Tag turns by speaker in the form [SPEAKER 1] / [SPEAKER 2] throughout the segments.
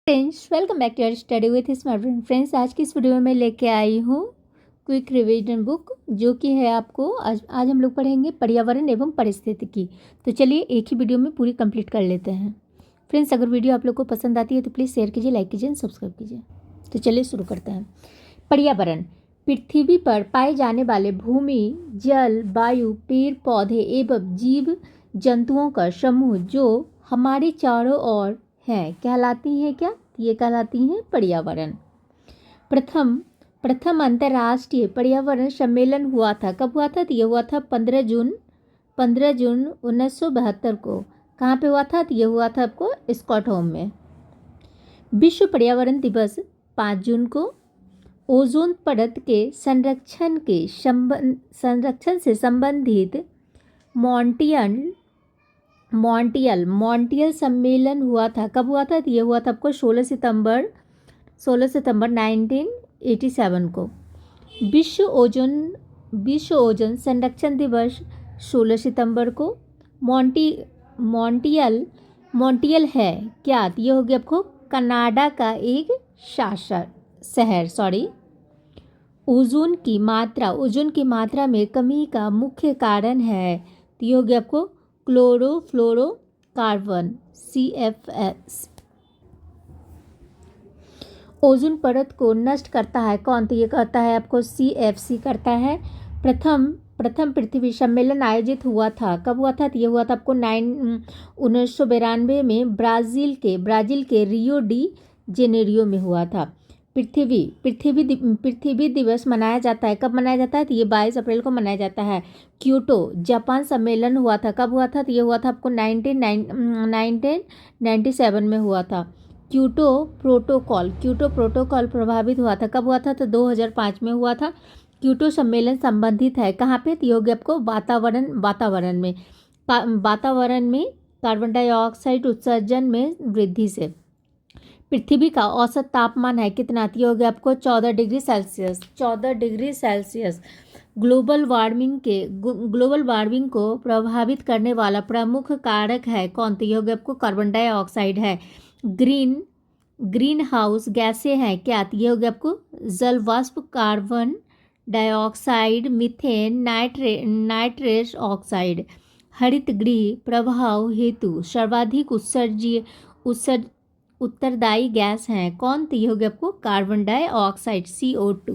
[SPEAKER 1] Friends, welcome back to our study with smart friend. Friends, आज की इस video में मैं लेके आई हूँ क्विक रिवीजन बुक, जो कि है आपको आज हम लोग पढ़ेंगे पर्यावरण एवं पारिस्थितिकी। तो चलिए एक ही वीडियो में पूरी कंप्लीट कर लेते हैं। फ्रेंड्स, अगर वीडियो आप लोग को पसंद आती है तो प्लीज़ शेयर कीजिए, लाइक कीजिए, सब्सक्राइब कीजिए। तो चलिए शुरू करते हैं। पर्यावरण पृथ्वी पर पाए जाने वाले भूमि, जल, वायु, पेड़ पौधे एवं जीव जंतुओं का समूह जो हमारे चारों ओर हैं कहलाती हैं क्या? ये कहलाती हैं पर्यावरण। प्रथम अंतर्राष्ट्रीय पर्यावरण सम्मेलन हुआ था। कब हुआ था? तो ये हुआ था 15 जून 1972 को। कहाँ पे हुआ था? तो ये हुआ था आपको स्टॉकहोम में। विश्व पर्यावरण दिवस 5 जून को। ओजोन परत के संरक्षण से संबंधित मॉन्ट्रियल सम्मेलन हुआ था। कब हुआ था? तो ये हुआ था आपको 16 सितंबर 1987 को। विश्व ओजोन संरक्षण दिवस 16 सितंबर को। मॉन्ट्रियल है क्या? तो ये हो गया आपको कनाडा का एक शहर। ओजोन की मात्रा में कमी का मुख्य कारण है, तो ये हो गया आपको क्लोरोफ्लोरोकार्बन CFS। ओजोन परत को नष्ट करता है कौन? तो ये कहता है आपको CFC करता है। प्रथम पृथ्वी सम्मेलन आयोजित हुआ था। कब हुआ था? तो ये हुआ था आपको 1992 में ब्राज़ील के रियो डी जेनेरियो में हुआ था। पृथ्वी दिवस मनाया जाता है। कब मनाया जाता है? तो ये 22 अप्रैल को मनाया जाता है। क्योटो जापान सम्मेलन हुआ था। कब हुआ था? तो ये हुआ था आपको 1997 में हुआ था। क्योटो प्रोटोकॉल प्रभावित हुआ था। कब हुआ था? तो 2005 में हुआ था। क्योटो सम्मेलन संबंधित है कहाँ पे? तो ये हो गया आपको वातावरण में कार्बन डाइऑक्साइड उत्सर्जन में वृद्धि से। पृथ्वी का औसत तापमान है कितना? तो ये हो गया आपको 14 डिग्री सेल्सियस। ग्लोबल वार्मिंग को प्रभावित करने वाला प्रमुख कारक है कौन? तो ये हो गया आपको कार्बन डाइऑक्साइड है। ग्रीन हाउस गैसें हैं क्या? तो ये हो गया आपको जल वाष्प, carbon dioxide, methane, nitrous oxide. हरित गृह प्रभाव हेतु सर्वाधिक उत्तरदायी गैस हैं कौन? तो ये हो गया आपको कार्बन डाइऑक्साइड CO2।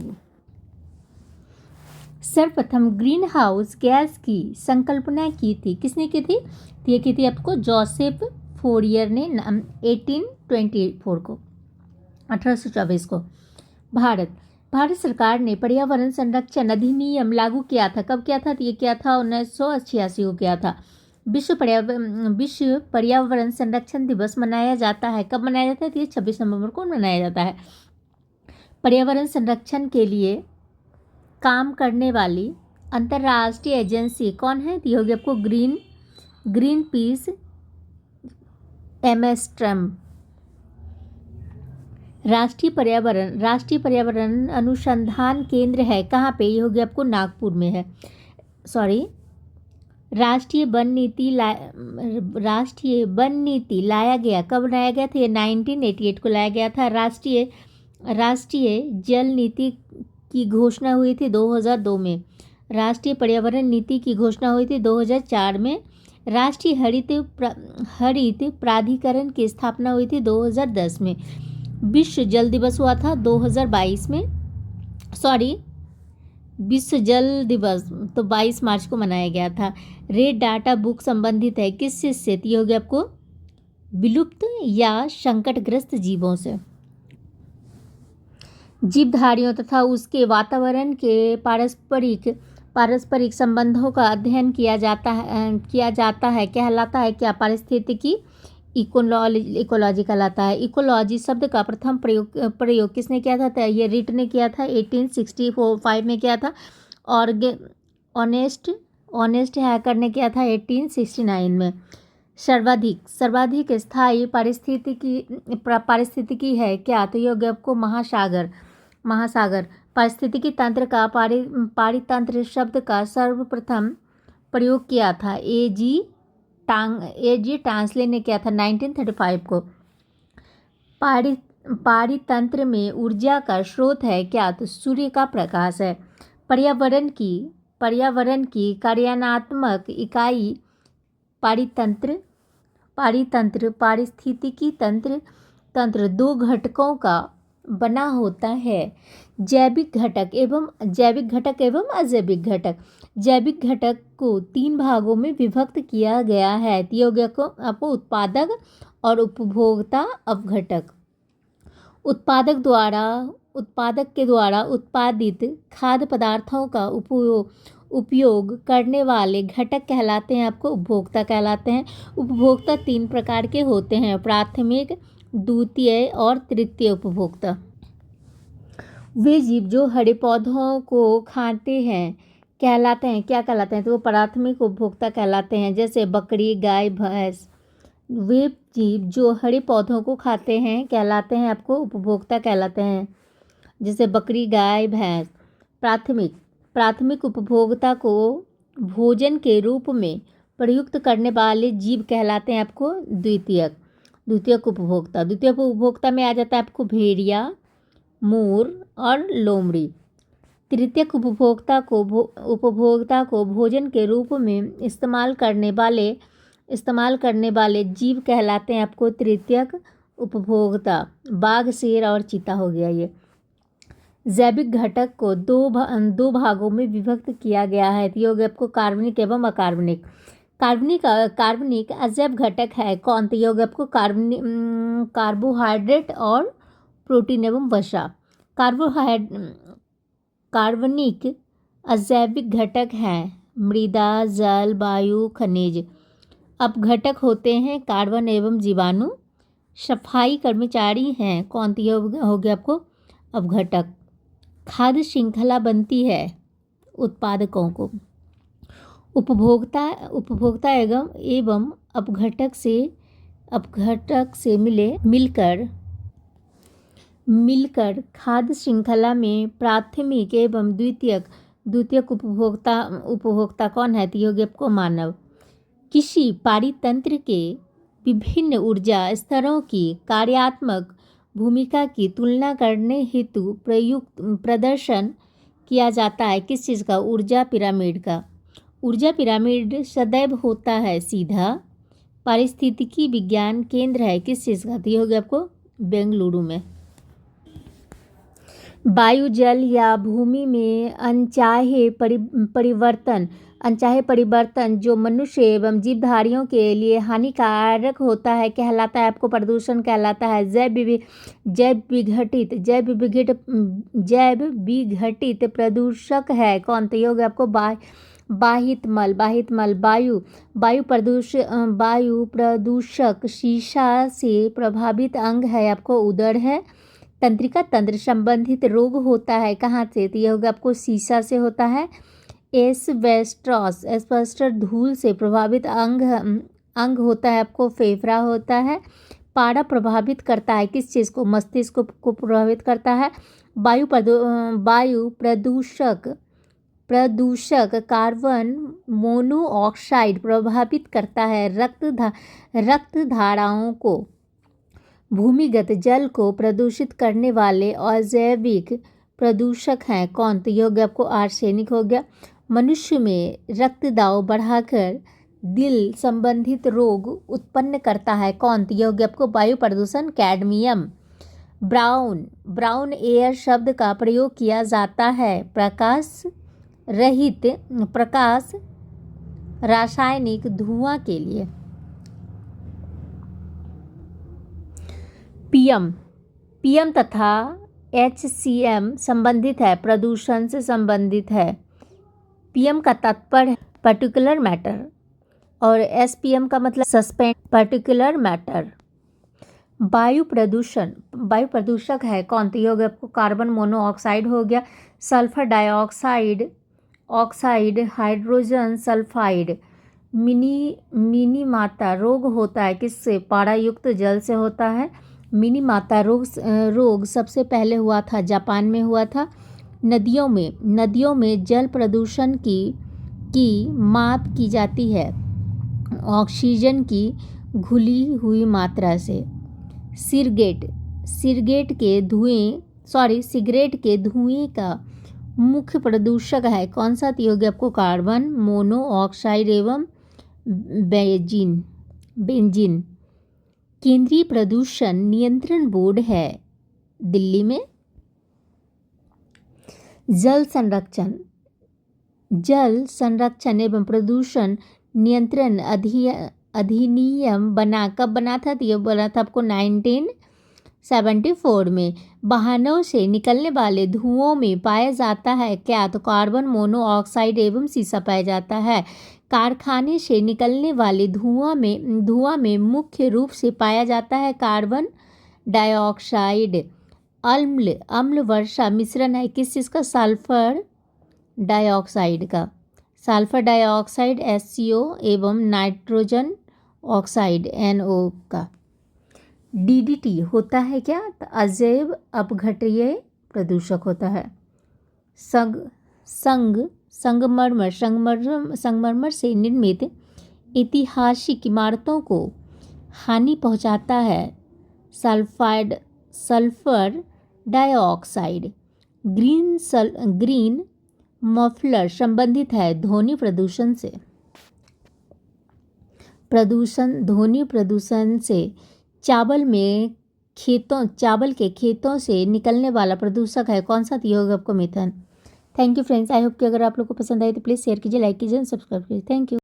[SPEAKER 1] सर्वप्रथम ग्रीन हाउस गैस की संकल्पना की थी। किसने की थी? तो ये की थी आपको जोसेफ फोरियर ने 1824 को। भारत सरकार ने पर्यावरण संरक्षण अधिनियम लागू किया था। कब किया था? तो ये किया था 1986 को किया था। विश्व पर्यावरण संरक्षण दिवस मनाया जाता है। कब मनाया जाता है? तो ये 26 नवंबर को मनाया जाता है। पर्यावरण संरक्षण के लिए काम करने वाली अंतर्राष्ट्रीय एजेंसी कौन है? तो ये होगी आपको ग्रीन पीस एमएसट्रम। राष्ट्रीय पर्यावरण अनुसंधान केंद्र है कहाँ पे? ये होगी आपको नागपुर में है। राष्ट्रीय वन नीति लाया गया। कब लाया गया था? ये 1988 को लाया गया था। राष्ट्रीय जल नीति की घोषणा हुई थी 2002 में। राष्ट्रीय पर्यावरण नीति की घोषणा हुई थी 2004 में। राष्ट्रीय हरित प्राधिकरण की स्थापना हुई थी 2010 में। विश्व जल दिवस हुआ था 2022 में। विश्व जल दिवस तो 22 मार्च को मनाया गया था। रेड डाटा बुक संबंधित है किससे? से? ये हो गया आपको विलुप्त या संकटग्रस्त जीवों से। जीवधारियों तथा उसके वातावरण के पारस्परिक संबंधों का अध्ययन किया जाता है कहलाता है क्या? पारिस्थितिकी इकोलॉजी कहलाता है। इकोलॉजी शब्द का प्रथम प्रयोग किसने किया था? तो ये रिट ने किया था 1865 में किया था। और ऑनेस्ट हैकर ने किया था 1869 में। सर्वाधिक स्थायी पारिस्थितिकी है क्या? तो ये हो गया आपको महासागर। पारिस्थितिकी तंत्र का पारितंत्र शब्द का सर्वप्रथम प्रयोग किया था ए जी टांसले ने किया था 1935 को। पारि पारितंत्र में ऊर्जा का स्रोत है क्या? तो सूर्य का प्रकाश है। पर्यावरण की कार्यात्मक इकाई पारितंत्र पारिस्थितिकी तंत्र दो घटकों का बना होता है, जैविक घटक एवं अजैविक घटक। जैविक घटक को 3 भागों में विभक्त किया गया है, आपको उत्पादक और उपभोक्ता अपघटक। उत्पादक के द्वारा उत्पादित खाद्य पदार्थों का उपयोग करने वाले घटक कहलाते हैं, आपको उपभोक्ता कहलाते हैं। उपभोक्ता 3 प्रकार के होते हैं, प्राथमिक, द्वितीय और तृतीय उपभोक्ता। वे जीव जो हरे पौधों को खाते हैं कहलाते हैं, क्या कहलाते हैं? तो वो प्राथमिक उपभोक्ता कहलाते हैं, जैसे बकरी, गाय, भैंस। वे जीव जो हरे पौधों को खाते हैं कहलाते हैं, आपको उपभोक्ता कहलाते हैं, जैसे बकरी, गाय, भैंस। प्राथमिक उपभोक्ता को भोजन के रूप में प्रयुक्त करने वाले जीव कहलाते हैं, आपको द्वितीयक उपभोक्ता। द्वितीयक उपभोक्ता में आ जाता है आपको भेड़िया, मोर और लोमड़ी। तृतीयक उपभोक्ता को भोजन के रूप में इस्तेमाल करने वाले जीव कहलाते हैं, आपको तृतीयक उपभोक्ता। बाघ, शेर और चीता हो गया ये। जैविक घटक को दो भागों में विभक्त किया गया है, तो ये हो गया आपको कार्बनिक एवं अकार्बनिक। कार्बनिक अजैव घटक है कौन? तो ये हो गया आपको कार्बोहाइड्रेट और प्रोटीन एवं वसा। कार्बनिक अजैविक घटक हैं मृदा, जल, वायु, खनिज। अपघटक होते हैं कार्बन एवं जीवाणु। सफाई कर्मचारी हैं कौन? तो ये हो गया आपको अपघटक। खाद्य श्रृंखला बनती है उत्पादकों को। उपभोक्ता एवं अपघटक से मिलकर खाद्य श्रृंखला में प्राथमिक एवं द्वितीयक उपभोक्ता कौन है? तो ये हो गया आपको मानव। किसी पारितंत्र के विभिन्न ऊर्जा स्तरों की कार्यात्मक भूमिका की तुलना करने हेतु प्रदर्शन किया जाता है किस चीज़ का? ऊर्जा पिरामिड का। ऊर्जा पिरामिड सदैव होता है सीधा। पारिस्थितिकी विज्ञान केंद्र है किस चीज़ का? तो ये हो गया आपको बेंगलुरु में। वायु, जल या भूमि में अनचाहे परिवर्तन जो मनुष्य एवं जीवधारियों के लिए हानिकारक होता है कहलाता है, आपको प्रदूषण कहलाता है। जैव विघटित प्रदूषक है कौन? तो ये हो गया आपको बाहित मल। वायु प्रदूषक शीशा से प्रभावित अंग है, आपको उदर है। तंत्रिका तंत्र संबंधित रोग होता है कहाँ से? तो ये होगा आपको शीशा से होता है। एस्बेस्टस धूल से प्रभावित अंग होता है, आपको फेफड़ा होता है। पारा प्रभावित करता है किस चीज़ को? मस्तिष्क को प्रभावित करता है। वायु प्रदूषक कार्बन मोनोऑक्साइड प्रभावित करता है रक्त धाराओं को। भूमिगत जल को प्रदूषित करने वाले अजैविक प्रदूषक हैं कौन? तो ये हो गया आपको आर्सेनिक हो गया। मनुष्य में रक्त दाब बढ़ाकर दिल संबंधित रोग उत्पन्न करता है कौन? तो ये हो गया आपको वायु प्रदूषण, कैडमियम। ब्राउन एयर शब्द का प्रयोग किया जाता है प्रकाश रासायनिक धुआं के लिए। पीएम तथा एचसीएम संबंधित है, प्रदूषण से संबंधित है। पीएम का तात्पर्य पर्टिकुलर मैटर और एसपीएम का मतलब सस्पेंड पर्टिकुलर मैटर। वायु प्रदूषक है कौन? तो ये हो गया आपको कार्बन मोनोऑक्साइड हो गया, sulphur dioxide, hydrogen sulphide. Mini माता रोग होता है किससे? पारायुक्त जल से होता है। मिनी माता रोग सबसे पहले हुआ था जापान में हुआ था। नदियों में जल प्रदूषण की माप की जाती है ऑक्सीजन की घुली हुई मात्रा से। सिरगेट सिगरेट के धुएं का मुख्य प्रदूषक है? कौन सा? तो होगा आपको कार्बन मोनोऑक्साइड एवं बेंजीन। केंद्रीय प्रदूषण नियंत्रण बोर्ड है दिल्ली में। जल संरक्षण एवं प्रदूषण नियंत्रण अधिनियम कब बना था? तो ये बना था आपको 1974 में। वाहनों से निकलने वाले धुओं में पाया जाता है क्या? तो कार्बन मोनोऑक्साइड एवं सीसा पाया जाता है। कारखाने से निकलने वाले धुआं में मुख्य रूप से पाया जाता है कार्बन डाइऑक्साइड। अम्ल वर्षा मिश्रण है किस चीज़ का? सल्फर डाइऑक्साइड का। सल्फर डाइऑक्साइड SCO एवं नाइट्रोजन ऑक्साइड NO का। DDT होता है क्या? तो अजैव अपघटनीय प्रदूषक होता है। संगमरमर से निर्मित ऐतिहासिक इमारतों को हानि पहुंचाता है सल्फर डाइऑक्साइड। ग्रीन मफलर संबंधित है ध्वनि प्रदूषण से। ध्वनि प्रदूषण से चावल के खेतों से निकलने वाला प्रदूषक है कौन सा? तो होगा आपको methane. Thank you friends. I hope कि अगर आप लोग को पसंद आए तो प्लीज़ शेयर कीजिए, लाइक कीजिए, सब्सक्राइब कीजिए। Thank you.